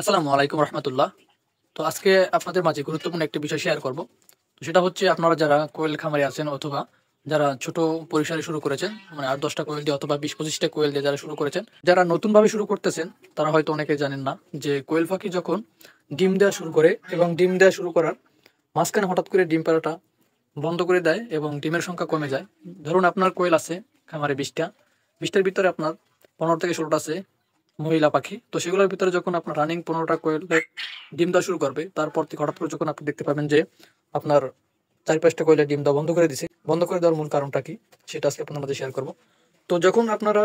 আসসালামু আলাইকুম রহমতুল্লাহ। তো আজকে আপনাদের মাঝে গুরুত্বপূর্ণ একটি বিষয় শেয়ার করব। তো সেটা হচ্ছে আপনারা যারা কোয়েল খামারে আছেন অথবা যারা ছোট পরিসরে শুরু করেছেন, মানে ৮-১০টা কোয়েল দিয়ে অথবা ২০-২৫টা কোয়েল দিয়ে যারা শুরু করেছেন, যারা নতুনভাবে শুরু করতেছেন তারা হয়তো অনেকে জানেন না যে কোয়েল পাখি যখন ডিম দেওয়া শুরু করে এবং ডিম দেওয়া শুরু করার মাঝখানে হঠাৎ করে ডিম পাড়াটা বন্ধ করে দেয় এবং ডিমের সংখ্যা কমে যায়। ধরুন আপনার কোয়েল আছে খামারে ২০টা, ২০টার ভিতরে আপনার ১৫ থেকে ১৬টা আছে মহিলা পাখি। তো সেগুলোর ভিতরে যখন আপনার রানিং ১৫টা কোয়েলে ডিম দেওয়া শুরু করবে, তারপর থেকে হঠাৎ করে যখন আপনি দেখতে পাবেন যে আপনার ৪-৫টা কোয়েলে ডিম দেওয়া বন্ধ করে দিছে। বন্ধ করে দেওয়ার মূল কারণটা কি? সেটা আজকে আপনাদের মাঝে শেয়ার করব। তো যখন আপনারা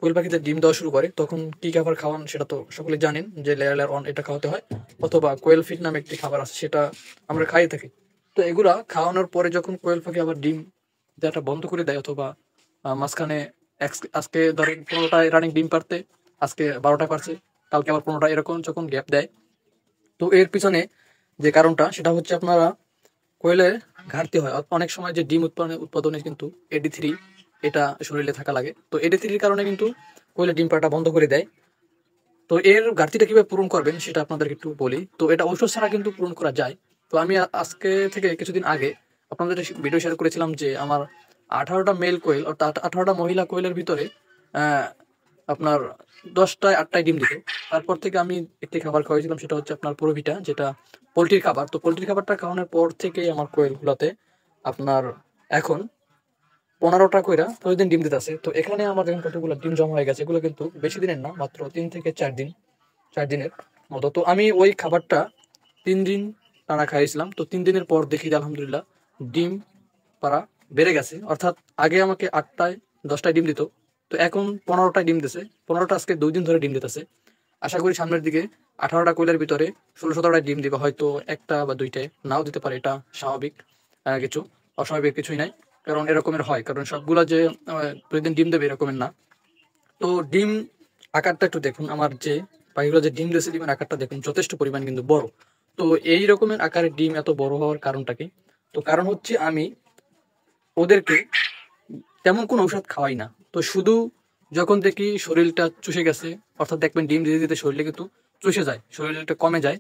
কোয়েল পাখিদের ডিম দেওয়া শুরু করে তখন কি খাবার খাওয়ান সেটা তো সকলেই জানেন যে লেয়ার লেয়ার অন এটা খাওয়াতে হয়, অথবা কোয়েল ফিড নামে একটি খাবার আছে সেটা আমরা খাইয়ে থাকি। তো এগুলা খাওয়ানোর পরে যখন কোয়েল পাখি আবার ডিম দেওয়াটা বন্ধ করে দেয় অথবা মাঝখানে আজকে ধরেন ১৫টায় রানিং ডিম পারতে, আজকে ১২টায় পারছে, কালকে আবার ১৫টা, এরকম যখন গ্যাপ দেয়, তো এর পিছনে যে কারণটা সেটা হচ্ছে আপনারা কোয়েলের ঘাটতি হয়। অনেক সময় যে ডিম উৎপাদনে কিন্তু AD3 এটা শরীরে থাকা লাগে। তো AD3-র কারণে কিন্তু কোয়েলের ডিম পাড়াটা বন্ধ করে দেয়। তো এর ঘাটতিটা কিভাবে পূরণ করবেন সেটা আপনাদেরকে একটু বলি। তো এটা ঔষধ ছাড়া কিন্তু পূরণ করা যায়। তো আমি আজকে থেকে কিছুদিন আগে আপনাদের ভিডিও শেয়ার করেছিলাম যে আমার ১৮টা মেল কোয়েল অর্থাৎ ১৮টা মহিলা কোয়েলের ভিতরে আহ, আপনার ১০টায় ৮টায় ডিম দিত। তারপর থেকে আমি একটি খাবার খাওয়াইছিলাম, সেটা হচ্ছে আপনার প্রোভিটা, যেটা পোলট্রির খাবার। তো পোলট্রির খাবারটা খাওয়ানোর পর থেকেই আমার কোয়েলগুলোতে আপনার এখন ১৫টা কইরা প্রতিদিন ডিম দিতেছে। তো এখানে আমার দেখেন কতগুলো ডিম জমা হয়ে গেছে। এগুলো কিন্তু বেশি দিনের না, মাত্র ৩ থেকে ৪ দিন, ৪ দিনের মতো। তো আমি ওই খাবারটা ৩ দিন টানা খাইয়েছিলাম। তো ৩ দিনের পর দেখি যে আলহামদুলিল্লাহ ডিম পাড়া বেড়ে গেছে। অর্থাৎ আগে আমাকে ৮টায় ১০টায় ডিম দিত, তো এখন ১৫টায় ডিম দিছে। ১৫টা আজকে ২ দিন ধরে ডিম দিতেছে। আশা করি সামনের দিকে ১৮টা কোয়েলের ভিতরে ১৬-১৭টায় ডিম দিবে, হয়তো একটা বা দুইটায় নাও দিতে পারে। এটা স্বাভাবিক কিছু, অস্বাভাবিক কিছুই নাই। কারণ এরকমের হয়, কারণ সবগুলা যে প্রতিদিন ডিম দেবে এরকমের না। তো ডিম আকারটা একটু দেখুন, আমার যে পাখিগুলো যে ডিম দিয়েছে ডিমের আকারটা দেখুন, যথেষ্ট পরিমাণ কিন্তু বড়। তো এই রকমের আকারের ডিম এত বড় হওয়ার কারণটা কি? তো কারণ হচ্ছে আমি ওদেরকে তেমন কোনো ঔষধ খাওয়াই না। তো শুধু যখন দেখি শরীরটা চুষে গেছে, অর্থাৎ দেখবেন ডিম দিতে দিতে শরীরে কিন্তু চুষে যায়, শরীরটা কমে যায়,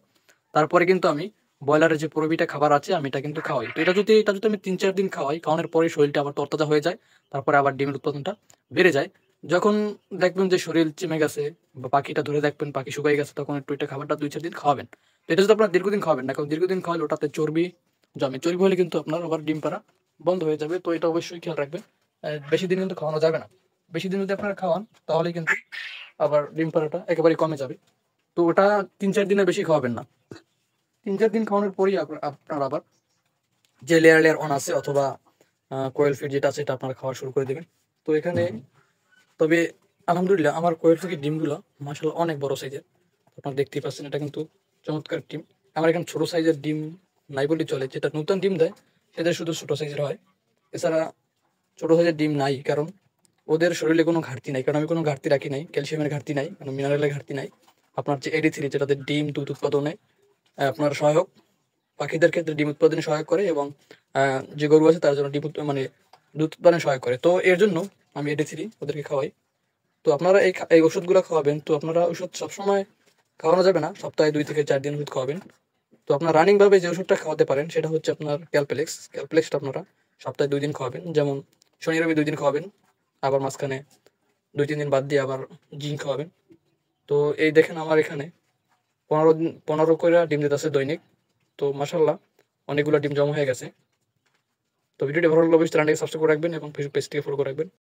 তারপরে কিন্তু আমি ব্রয়লারের যে প্রোবিটা খাবার আছে আমি এটা কিন্তু খাওয়াই। তো এটা যদি আমি ৩-৪ দিন খাওয়াই, খাওয়ানোর পরে শরীরটা আবার তরতাজা হয়ে যায়, তারপরে আবার ডিমের উৎপাদনটা বেড়ে যায়। যখন দেখবেন যে শরীর চেমে গেছে বা পাখিটা ধরে দেখবেন পাখি শুকাই গেছে, তখন একটু এটা খাবারটা ২-৪ দিন খাওয়াবেন। তো এটা যদি আপনার দীর্ঘদিন খাওয়াবেন না, কারণ দীর্ঘদিন খাওয়ালে ওটাতে চর্বি জমে, চর্বি হলে কিন্তু আপনার আবার ডিম পাড়া বন্ধ হয়ে যাবে। তো এটা অবশ্যই খেয়াল রাখবেন। বেশি দিন কিন্তু খাওয়ানো যাবে না। বেশি দিন যদি আপনারা খাওয়ান তাহলে কিন্তু আবার ডিম পাড়াটা একেবারে কমে যাবে। তো ওটা ৩-৪ দিনের বেশি খাওয়াবেন না। ৩-৪ দিন খাওয়ানোর পরেই আপনার আবার যে লেয়ার লেয়ার অন আছে অথবা কোয়েল ফিড যেটা আছে এটা আপনারা খাওয়া শুরু করে দেবেন। তো এখানে তবে আলহামদুলিল্লাহ আমার কোয়েল পাখির ডিমগুলো মাশাআল্লাহ অনেক বড় সাইজের। আপনারা দেখতেই পাচ্ছেন, এটা কিন্তু চমৎকার ডিম। আমার এখানে ছোট সাইজের ডিম নাই বললেই চলে। যেটা নতুন ডিম দেয় সেটা শুধু ছোট সাইজের হয়। এছাড়া ছোট সাইজের ডিম নাই, কারণ ওদের শরীরে কোনো ঘাটতি নাই। কারণ আমি কোনো ঘাটতি রাখি নাই, ক্যালসিয়ামের ঘাটতি নাই, কোনো মিনারেলের ঘাটতি নাই। আপনার যে AD3 যেটা তাদের ডিম দুধ উৎপাদনে আপনার সহায়ক, পাখিদের ক্ষেত্রে ডিম উৎপাদনে সহায়ক করে, এবং যে গরু আছে তার জন্য মানে দুধ উৎপাদনে সহায়ক করে। তো এর জন্য আমি AD3 ওদেরকে খাওয়াই। তো আপনারা এই ওষুধগুলো খাওয়াবেন। তো আপনারা ওষুধ সবসময় খাওয়ানো যাবে না, সপ্তাহে ২ থেকে ৪ দিন ওষুধ খাওয়াবেন। তো আপনার রানিং ভাবে যে ওষুধটা খাওয়াতে পারেন সেটা হচ্ছে আপনার ক্যালপ্লেক্সটা আপনারা সপ্তাহে ২ দিন খাওয়াবেন। যেমন শনি রবি ২ দিন খাওয়াবেন, আবার মাঝখানে ২-৩ দিন বাদ দিয়ে আবার জিঙ্ক খাওয়াবেন। তো এই দেখেন আমার এখানে ১৫ করে ডিম দিতেছে দৈনিক। তো মাশাল্লাহ অনেকগুলো ডিম জমা হয়ে গেছে। তো ভিডিওটি ভালো লাগলে অবশ্যই চ্যানেলটিকে সাবস্ক্রাইব করে রাখবেন এবং ফেসবুক পেজটিকে ফলো করে রাখবেন।